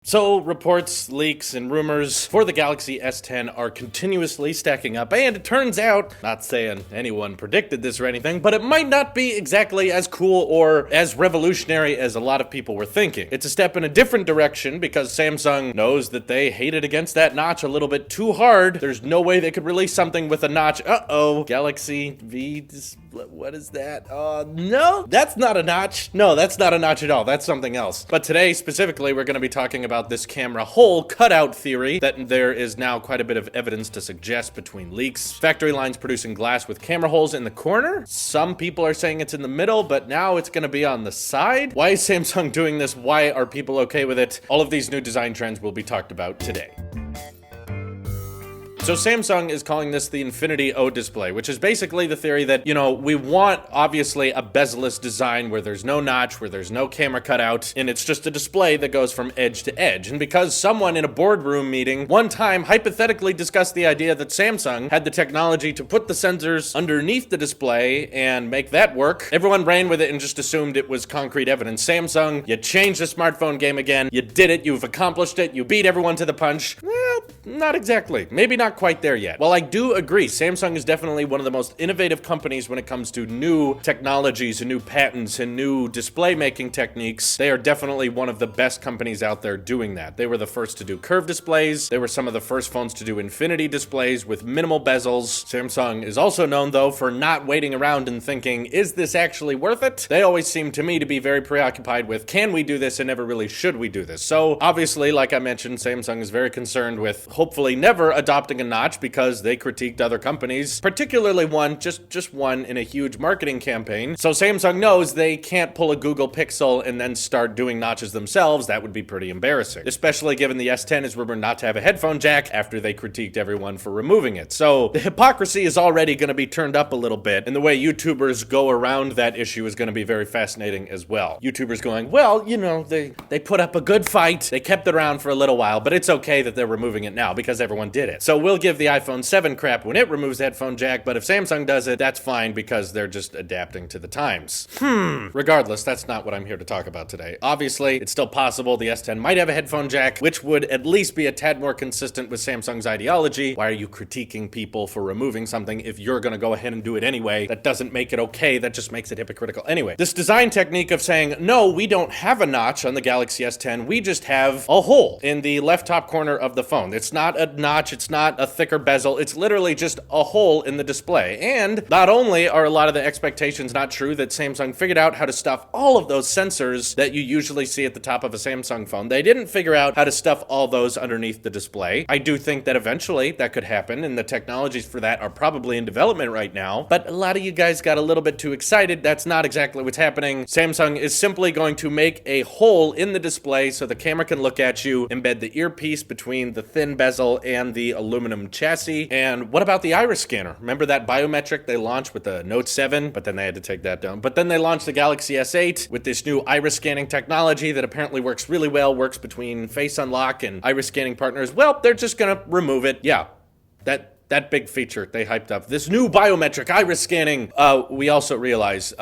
So, reports, leaks, and rumors for the Galaxy S10 are continuously stacking up, and it turns out, not saying anyone predicted this or anything, but it might not be exactly as cool or as revolutionary as a lot of people were thinking. It's a step in a different direction because Samsung knows that they hated against that notch a little bit too hard. There's no way they could release something with a notch. Uh-oh. Galaxy V, what is that? No, that's not a notch. No, that's not a notch at all. That's something else. But today, specifically, we're going to be talking about this camera hole cutout theory that there is now quite a bit of evidence to suggest between leaks. Factory lines producing glass with camera holes in the corner. Some people are saying it's in the middle, but now it's going to be on the side. Why is Samsung doing this? Why are people okay with it? All of these new design trends will be talked about today. So Samsung is calling this the Infinity O display, which is basically the theory that, we want, obviously, a bezel-less design where there's no notch, where there's no camera cutout, and it's just a display that goes from edge to edge. And because someone in a boardroom meeting one time hypothetically discussed the idea that Samsung had the technology to put the sensors underneath the display and make that work, everyone ran with it and just assumed it was concrete evidence. Samsung, you changed the smartphone game again. You did it. You've accomplished it. You beat everyone to the punch. Well, not exactly. Maybe not quite there yet. While I do agree, Samsung is definitely one of the most innovative companies when it comes to new technologies and new patents and new display making techniques. They are definitely one of the best companies out there doing that. They were the first to do curved displays. They were some of the first phones to do infinity displays with minimal bezels. Samsung is also known, though, for not waiting around and thinking, is this actually worth it? They always seem to me to be very preoccupied with, can we do this, and never really should we do this? So obviously, like I mentioned, Samsung is very concerned with hopefully never adopting a notch because they critiqued other companies, particularly one, just one in a huge marketing campaign. So Samsung knows they can't pull a Google Pixel and then start doing notches themselves. That would be pretty embarrassing, especially given the S10 is rumored not to have a headphone jack after they critiqued everyone for removing it. So the hypocrisy is already going to be turned up a little bit, and the way YouTubers go around that issue is going to be very fascinating as well. YouTubers going, well, they put up a good fight. They kept it around for a little while, but it's okay that they're removing it now because everyone did it. So we'll give the iPhone 7 crap when it removes the headphone jack, but if Samsung does it, that's fine because they're just adapting to the times. Regardless, that's not what I'm here to talk about today. Obviously, it's still possible the S10 might have a headphone jack, which would at least be a tad more consistent with Samsung's ideology. Why are you critiquing people for removing something if you're gonna go ahead and do it anyway? That doesn't make it okay, that just makes it hypocritical. Anyway, this design technique of saying, no, we don't have a notch on the Galaxy S10, we just have a hole in the left top corner of the phone. It's not a notch, it's not a thicker bezel, it's literally just a hole in the display. And not only are a lot of the expectations not true that Samsung figured out how to stuff all of those sensors that you usually see at the top of a Samsung phone, they didn't figure out how to stuff all those underneath the display. I do think that eventually that could happen, and the technologies for that are probably in development right now, but a lot of you guys got a little bit too excited. That's not exactly what's happening. Samsung is simply going to make a hole in the display so the camera can look at you, embed the earpiece between the thin bezel and the aluminum chassis. And what about the iris scanner? Remember that biometric they launched with the Note 7, but then they had to take that down. But then they launched the Galaxy S8 with this new iris scanning technology that apparently works really well, works between face unlock and iris scanning partners. Well, they're just gonna remove it. Yeah, that big feature they hyped up. This new biometric iris scanning. We also realize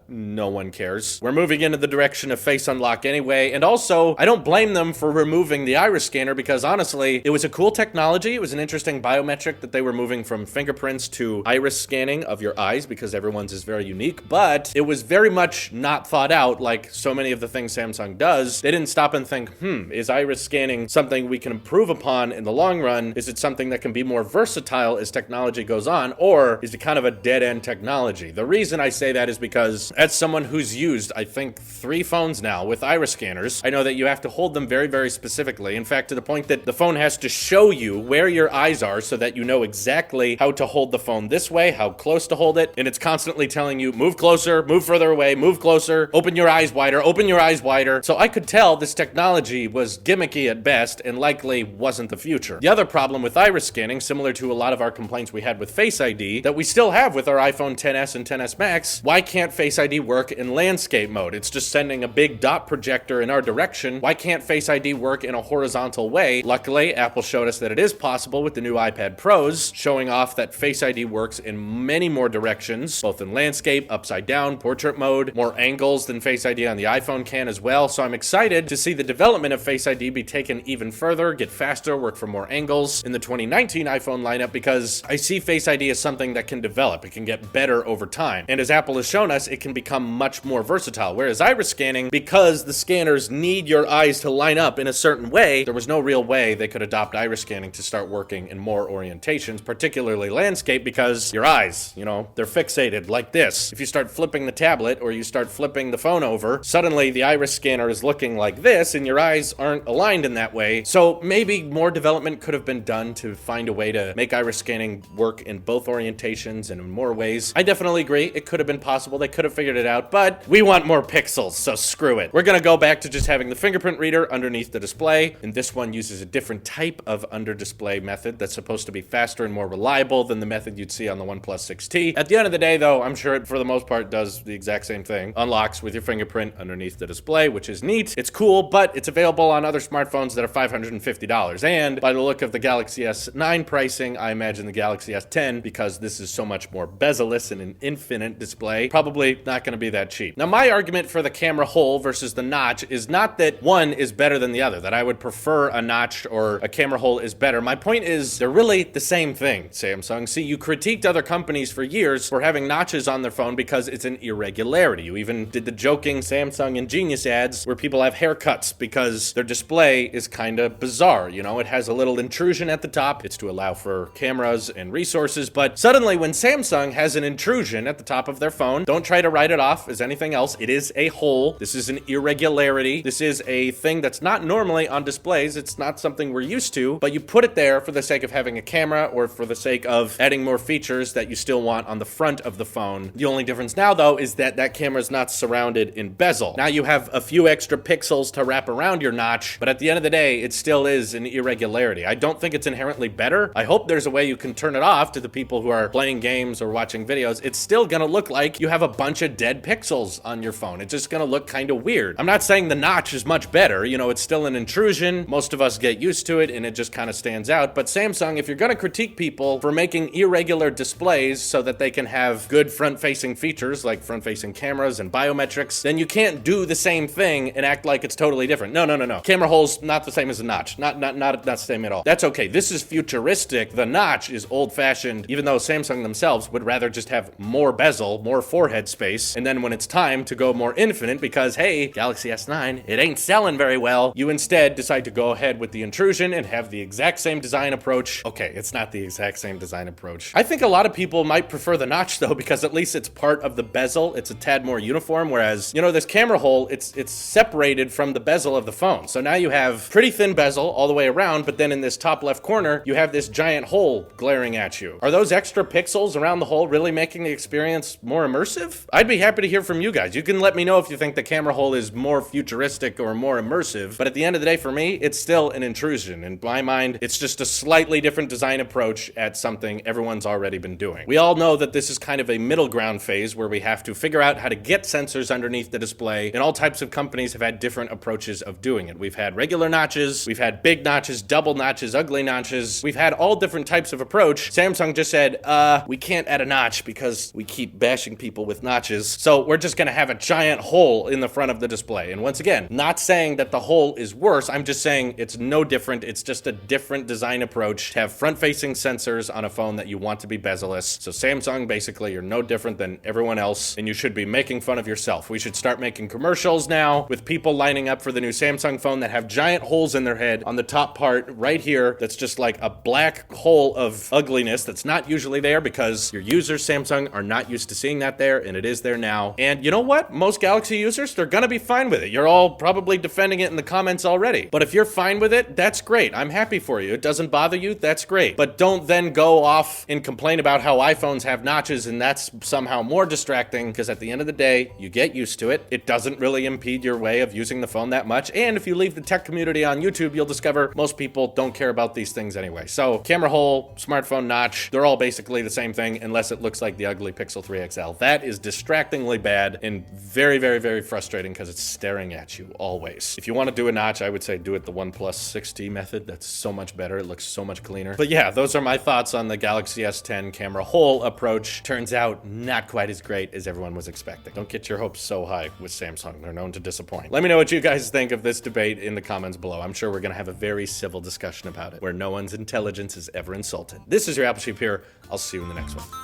no one cares. We're moving into the direction of face unlock anyway. And also, I don't blame them for removing the iris scanner because honestly, it was a cool technology. It was an interesting biometric that they were moving from fingerprints to iris scanning of your eyes because everyone's is very unique. But it was very much not thought out like so many of the things Samsung does. They didn't stop and think, is iris scanning something we can improve upon in the long run? Is it something that can be more versatile as technology goes on, or is it kind of a dead-end technology? The reason I say that is because as someone who's used, I think, 3 phones now with iris scanners, I know that you have to hold them very, very specifically. In fact, to the point that the phone has to show you where your eyes are so that you know exactly how to hold the phone this way, how close to hold it, and it's constantly telling you, move closer, move further away, move closer, open your eyes wider, open your eyes wider. So I could tell this technology was gimmicky at best and likely wasn't the future. The other problem with iris scanning, similar to a lot lot of our complaints we had with Face ID that we still have with our iPhone XS and XS Max. Why can't Face ID work in landscape mode? It's just sending a big dot projector in our direction. Why can't Face ID work in a horizontal way? Luckily, Apple showed us that it is possible with the new iPad Pros, showing off that Face ID works in many more directions, both in landscape, upside down, portrait mode, more angles than Face ID on the iPhone can as well. So I'm excited to see the development of Face ID be taken even further, get faster, work from more angles in the 2019 iPhone lineup, because I see Face ID as something that can develop. It can get better over time. And as Apple has shown us, it can become much more versatile. Whereas iris scanning, because the scanners need your eyes to line up in a certain way, there was no real way they could adopt iris scanning to start working in more orientations, particularly landscape, because your eyes, you know, they're fixated like this. If you start flipping the tablet or you start flipping the phone over, suddenly the iris scanner is looking like this and your eyes aren't aligned in that way. So maybe more development could have been done to find a way to make iris scanning work in both orientations and in more ways. I definitely agree. It could have been possible. They could have figured it out, but we want more pixels, so screw it. We're gonna go back to just having the fingerprint reader underneath the display, and this one uses a different type of under display method that's supposed to be faster and more reliable than the method you'd see on the OnePlus 6T. At the end of the day, though, I'm sure it, for the most part, does the exact same thing. Unlocks with your fingerprint underneath the display, which is neat. It's cool, but it's available on other smartphones that are $550. And by the look of the Galaxy S9 pricing, I imagine the Galaxy S10, because this is so much more bezel-less and an infinite display, probably not going to be that cheap. Now, my argument for the camera hole versus the notch is not that one is better than the other, that I would prefer a notch or a camera hole is better. My point is they're really the same thing, Samsung. See, you critiqued other companies for years for having notches on their phone because it's an irregularity. You even did the joking Samsung and Genius ads where people have haircuts because their display is kind of bizarre. You know, it has a little intrusion at the top. It's to allow for cameras and resources, but suddenly when Samsung has an intrusion at the top of their phone, don't try to write it off as anything else. It is a hole. This is an irregularity. This is a thing that's not normally on displays. It's not something we're used to, but you put it there for the sake of having a camera or for the sake of adding more features that you still want on the front of the phone. The only difference now, though, is that that camera is not surrounded in bezel. Now you have a few extra pixels to wrap around your notch, but at the end of the day, it still is an irregularity. I don't think it's inherently better. I hope there's a way you can turn it off to the people who are playing games or watching videos. It's still gonna look like you have a bunch of dead pixels on your phone. It's just gonna look kind of weird. I'm not saying the notch is much better. You know, it's still an intrusion. Most of us get used to it and it just kind of stands out. But Samsung, if you're gonna critique people for making irregular displays so that they can have good front-facing features like front-facing cameras and biometrics, then you can't do the same thing and act like it's totally different. No. Camera hole's not the same as a notch. Not the same at all. That's okay. This is futuristic. The notch is old-fashioned, even though Samsung themselves would rather just have more bezel, more forehead space, and then when it's time to go more infinite because, hey, Galaxy S9, it ain't selling very well, you instead decide to go ahead with the intrusion and have the exact same design approach. Okay, it's not the exact same design approach. I think a lot of people might prefer the notch, though, because at least it's part of the bezel. It's a tad more uniform, whereas, you know, this camera hole, it's separated from the bezel of the phone. So now you have pretty thin bezel all the way around, but then in this top left corner, you have this giant hole glaring at you. Are those extra pixels around the hole really making the experience more immersive? I'd be happy to hear from you guys. You can let me know if you think the camera hole is more futuristic or more immersive, but at the end of the day, for me, it's still an intrusion. In my mind, it's just a slightly different design approach at something everyone's already been doing. We all know that this is kind of a middle ground phase where we have to figure out how to get sensors underneath the display, and all types of companies have had different approaches of doing it. We've had regular notches, we've had big notches, double notches, ugly notches. We've had all different types of approach. Samsung just said, we can't add a notch because we keep bashing people with notches, so we're just gonna have a giant hole in the front of the display. And once again, not saying that the hole is worse, I'm just saying it's no different. It's just a different design approach to have front-facing sensors on a phone that you want to be bezel-less. So Samsung, basically, you're no different than everyone else, and you should be making fun of yourself. We should start making commercials now with people lining up for the new Samsung phone that have giant holes in their head on the top part right here that's just like a black hole of ugliness that's not usually there because your users, Samsung, are not used to seeing that there, and it is there now. And you know what? Most Galaxy users, they're gonna be fine with it. You're all probably defending it in the comments already. But if you're fine with it, that's great. I'm happy for you. It doesn't bother you, that's great. But don't then go off and complain about how iPhones have notches and that's somehow more distracting, because at the end of the day, you get used to it. It doesn't really impede your way of using the phone that much. And if you leave the tech community on YouTube, you'll discover most people don't care about these things anyway. So camera hole, normal smartphone notch. They're all basically the same thing unless it looks like the ugly Pixel 3 XL. That is distractingly bad and very, very, very frustrating because it's staring at you always. If you want to do a notch, I would say do it the OnePlus 6T method. That's so much better. It looks so much cleaner. But yeah, those are my thoughts on the Galaxy S10 camera hole approach. Turns out not quite as great as everyone was expecting. Don't get your hopes so high with Samsung. They're known to disappoint. Let me know what you guys think of this debate in the comments below. I'm sure we're going to have a very civil discussion about it, where no one's intelligence is ever insulted. This is your Apple Sheep here. I'll see you in the next one.